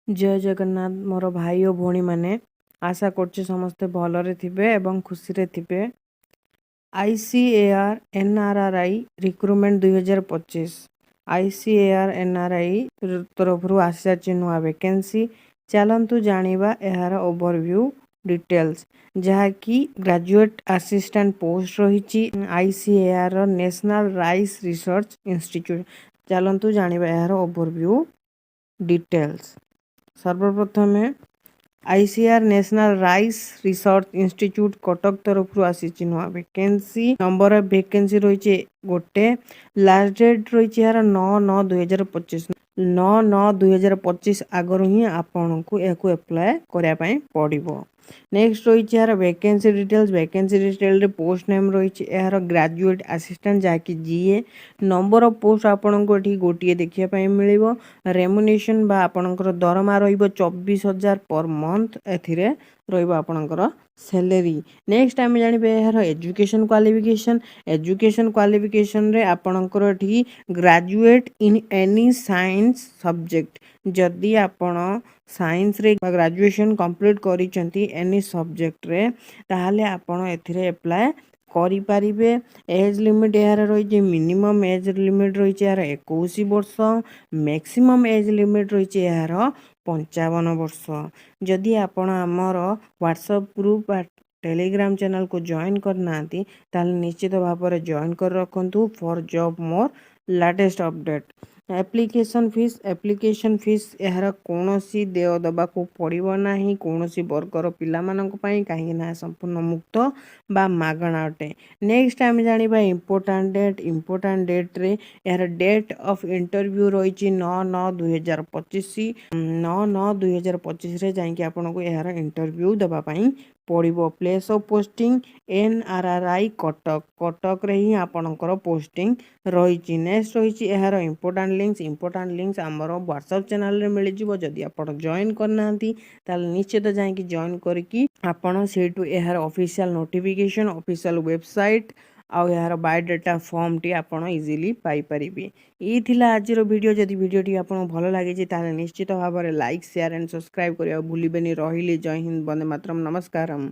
जय जगन्नाथ मोर भाई और भौणी मैंने आशा करछे समस्ते भलरे थिबे एवं खुशी रे थिबे। ICAR NRRI recruitment 2025 ICAR NRI तरफ आसी नुआ वैकेंसी चलतु जानिबा यार ओवरव्यू डिटेल्स जहाँकि ग्रेजुएट असिस्टेंट पोस्ट रही ICAR national rice research institute. चलतु जानिबा यार ओवरव्यू डिटेल्स। सर्वप्रथम ICAR national rice research institute Cuttack तरफ आसी नुआ वैकेंसी नंबर ऑफ वैकेंसी रही गोटे लास्ट डेट रही यार 9/9/2025 9/9/2025 आगर ही आपन को एप्लाय करने पड़ो। नेक्स्ट रही यार वैकेंसी डिटेल रे पोस्ट नेम रही यार ग्रेजुएट असिस्टेंट जहाँकि GA नंबर ऑफ पोस्ट आपन को गोटे देखिए मिल रेमुनेशन बा आपनकर दरमा रही 24,000 पर मंथ एथिरे रही आपनकर सैलरी। नेक्स्ट आम जानबे यार एजुकेशन क्वालिफिकेशन रे आपनकर graduate in any science subject जदि आपण साइंस रे ग्रेजुएशन कंप्लीट करिसेंती एनी सब्जेक्ट रे ताहाले आपण एथिरे अप्लाई करि परिबे। एज लिमिट यार रही मिनिमम एज लिमिट रही यार 21 वर्ष मैक्सिमम एज लिमिट रही यार 55 वर्ष। जदि आपण आमर व्हाट्सएप ग्रुप टेलीग्राम चैनल को जॉइन करना ताल निश्चित भाव में जॉइन कर रखु for job more latest update. Application fees यार कौन सी देय दबाक पड़ो ना कौन वर्गर पाई कहीं संपूर्ण मुक्त बा मागणा अटे। नेक्स्ट आम जाना इंपोर्टाट डेट रे यार डेट ऑफ इंटरव्यू रही 9/9/2025 9/9/2025 रे जाकि आपको यार इंटरव्यू देवाई पड़ो। Place of posting NRRI Cuttack रे ही आपणकर पोस्टिंग रही। नेक्स्ट रही यार इंपोर्टाट लिंक्स आमर व्हाट्सएप चैनल रे मिल जिवो। जदि आप जॉइन करना निश्चित जाकि जॉइन करके आपड़ से यार ऑफिशियल नोटिफिकेशन ऑफिशियल वेबसाइट आउ यार बायोडाटा फॉर्म टी आपड़ इजिली पाई परिबे। ई थिला आजिर वीडियो। जदि वीडियोटी आपको भल लगे ताले निश्चित भाव में लाइक शेयर एंड सब्सक्राइब करिया भूलिबेनी। रहिले जय हिंद, वंदे मातरम, नमस्कारम।